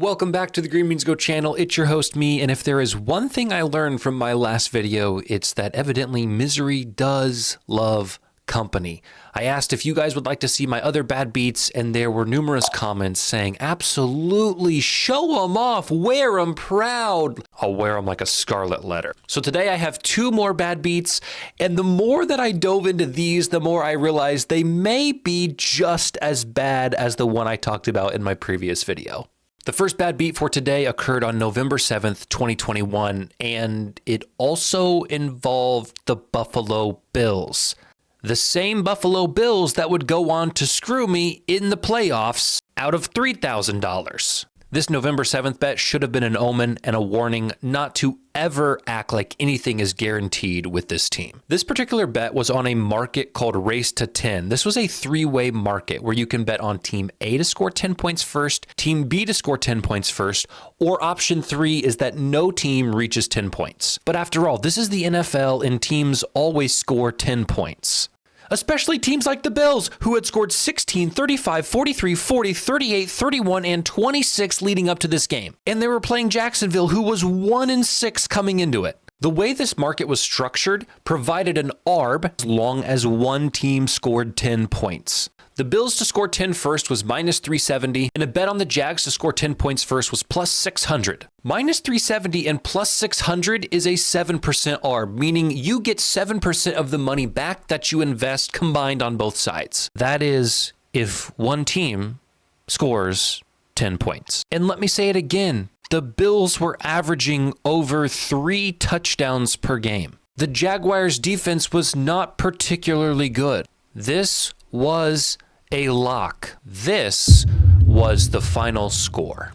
Welcome back to the Green Beans Go channel. It's your host, me, and if there is one thing I learned from my last video, it's that evidently misery does love company. I asked if you guys would like to see my other bad beats, and there were numerous comments saying, absolutely, show them off, wear them proud. I'll wear them like a scarlet letter. So today I have two more bad beats, and the more that I dove into these, the more I realized they may be just as bad as the one I talked about in my previous video. The first bad beat for today occurred on November 7th, 2021, and it also involved the Buffalo Bills. The same Buffalo Bills that would go on to screw me in the playoffs out of $3,000. This November 7th bet should have been an omen and a warning not to ever act like anything is guaranteed with this team. This particular bet was on a market called Race to 10. This was a three-way market where you can bet on Team A to score 10 points first, Team B to score 10 points first, or option 3 is that no team reaches 10 points. But after all, this is the NFL and teams always score 10 points. Especially teams like the Bills, who had scored 16, 35, 43, 40, 38, 31, and 26 leading up to this game. And they were playing Jacksonville, who was 1-6 coming into it. The way this market was structured provided an ARB as long as one team scored 10 points. The Bills to score 10 first was minus 370, and a bet on the Jags to score 10 points first was plus 600. Minus 370 and plus 600 is a 7% ARB, meaning you get 7% of the money back that you invest combined on both sides. That is, if one team scores 10 points. And let me say it again, the Bills were averaging over 3 touchdowns per game. The Jaguars' defense was not particularly good. This was a lock. This was the final score.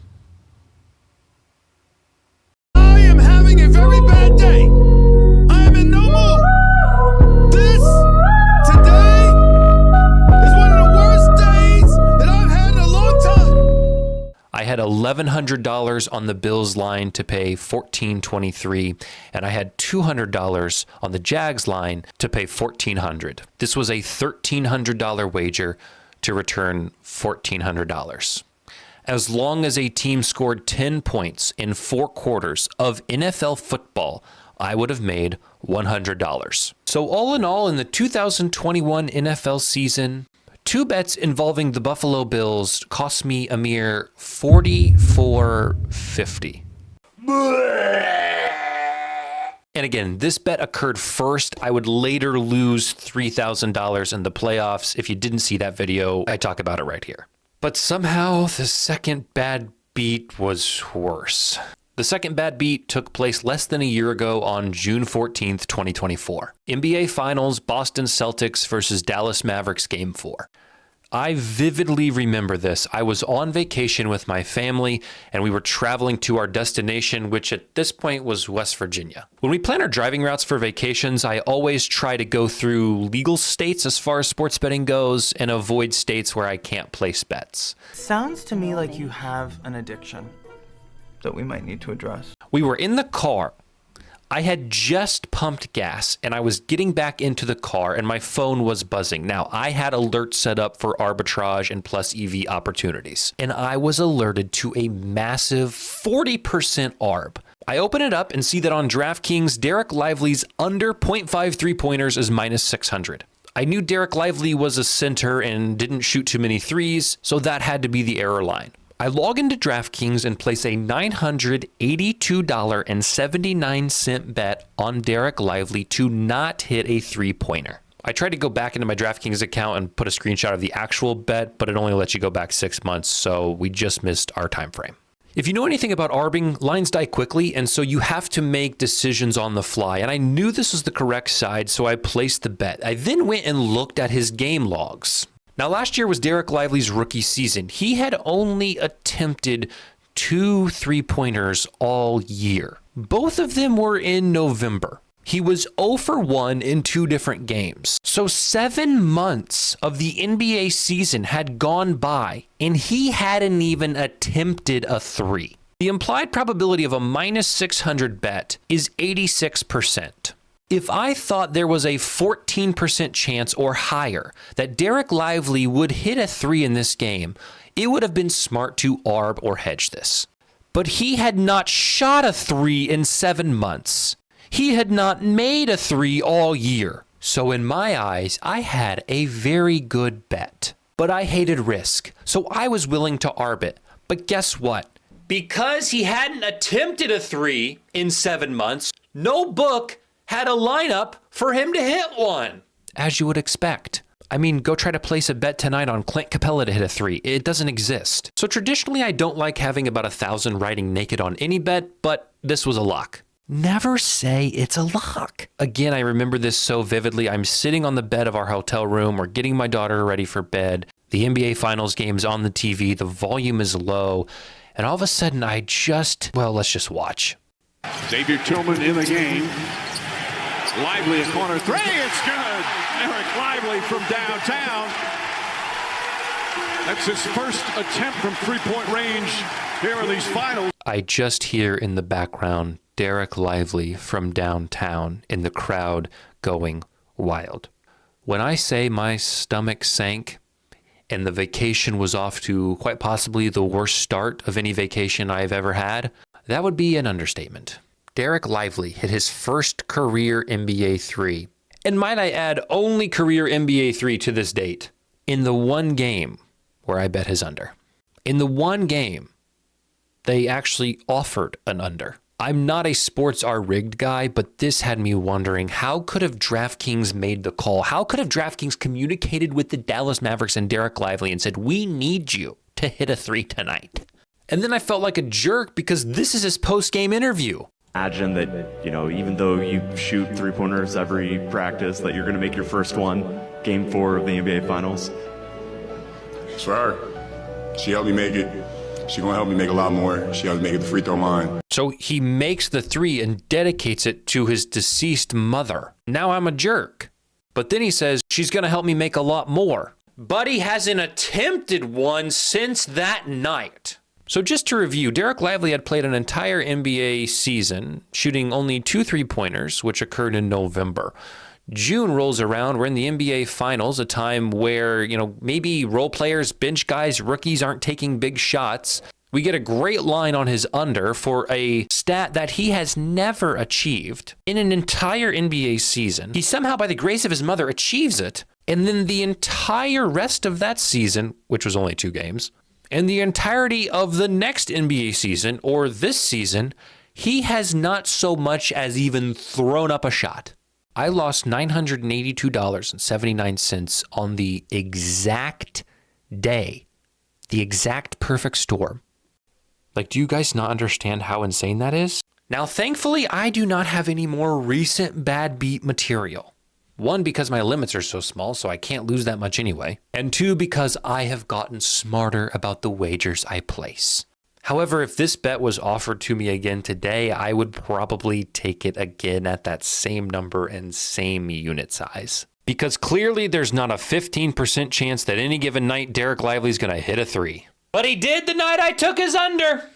I am having a very bad day. I am in no mood. This today is one of the worst days that I've had in a long time. I had $1,100 on the Bills line to pay $1,423, and I had $200 on the Jags line to pay $1,400. This was a $1,300 wager to return $1,400. As long as a team scored 10 points in 4 quarters of NFL football, I would have made $100. So all in all, in the 2021 NFL season, 2 bets involving the Buffalo Bills cost me a mere $44.50. And again, this bet occurred first. I would later lose $3,000 in the playoffs. If you didn't see that video, I talk about it right here. But somehow the second bad beat was worse. The second bad beat took place less than a year ago on June 14th, 2024. NBA Finals, Boston Celtics versus Dallas Mavericks Game 4. I vividly remember this. I was on vacation with my family, and we were traveling to our destination, which at this point was West Virginia. When we plan our driving routes for vacations, I always try to go through legal states as far as sports betting goes and avoid states where I can't place bets. Sounds to me like you have an addiction that we might need to address. We were in the car. I had just pumped gas and I was getting back into the car and my phone was buzzing. Now, I had alerts set up for arbitrage and plus EV opportunities, and I was alerted to a massive 40% ARB. I open it up and see that on DraftKings, Derek Lively's under 0.5 3-pointers is minus 600. I knew Derek Lively was a center and didn't shoot too many threes, so that had to be the error line. I log into DraftKings and place a $982.79 bet on Derek Lively to not hit a 3-pointer. I tried to go back into my DraftKings account and put a screenshot of the actual bet, but it only lets you go back 6 months, so we just missed our time frame. If you know anything about arbing, lines die quickly, and so you have to make decisions on the fly. And I knew this was the correct side, so I placed the bet. I then went and looked at his game logs. Now, last year was Derek Lively's rookie season. He had only attempted 2 3-pointers all year. Both of them were in November. He was 0 for 1 in 2 different games. So 7 months of the NBA season had gone by, and he hadn't even attempted a 3. The implied probability of a minus 600 bet is 86%. If I thought there was a 14% chance or higher that Derek Lively would hit a 3 in this game, it would have been smart to arb or hedge this. But he had not shot a 3 in 7 months. He had not made a 3 all year. So in my eyes, I had a very good bet. But I hated risk, so I was willing to arb it. But guess what? Because he hadn't attempted a 3 in 7 months, no book had a lineup for him to hit one. As you would expect. I mean, go try to place a bet tonight on Clint Capella to hit a 3. It doesn't exist. So traditionally, I don't like having about 1,000 riding naked on any bet, but this was a lock. Never say it's a lock. Again, I remember this so vividly. I'm sitting on the bed of our hotel room. We're getting my daughter ready for bed. The NBA Finals game's on the TV. The volume is low. And all of a sudden, let's just watch. Xavier Tillman in the game. Lively, a corner three. It's good. Eric Lively from downtown. That's his first attempt from three-point range here in these finals. I just hear in the background Derek Lively from downtown in the crowd going wild. When I say my stomach sank and the vacation was off to quite possibly the worst start of any vacation I've ever had, that would be an understatement. Derek Lively hit his first career NBA 3. And might I add, only career NBA 3 to this date. In the one game where I bet his under. In the one game, they actually offered an under. I'm not a sports are rigged guy, but this had me wondering, how could have DraftKings made the call? How could have DraftKings communicated with the Dallas Mavericks and Derek Lively and said, we need you to hit a 3 tonight? And then I felt like a jerk because this is his post-game interview. Imagine that, even though you shoot three-pointers every practice, that you're going to make your first one, Game 4 of the NBA Finals. It's for her. She helped me make it. She's going to help me make a lot more. She helped me make it the free throw line. So he makes the 3 and dedicates it to his deceased mother. Now I'm a jerk. But then he says, she's going to help me make a lot more. But he hasn't attempted one since that night. So just to review, Derek Lively had played an entire NBA season, shooting only 2 3-pointers, which occurred in November. June rolls around, we're in the NBA Finals, a time where, maybe role players, bench guys, rookies aren't taking big shots. We get a great line on his under for a stat that he has never achieved in an entire NBA season. He somehow, by the grace of his mother, achieves it. And then the entire rest of that season, which was only 2 games, and the entirety of the next NBA season, or this season, he has not so much as even thrown up a shot. I lost $982.79 on the exact day, the exact perfect storm. Do you guys not understand how insane that is? Now, thankfully, I do not have any more recent bad beat material. 1, because my limits are so small, so I can't lose that much anyway. And 2, because I have gotten smarter about the wagers I place. However, if this bet was offered to me again today, I would probably take it again at that same number and same unit size. Because clearly there's not a 15% chance that any given night Derek Lively's going to hit a 3. But he did the night I took his under.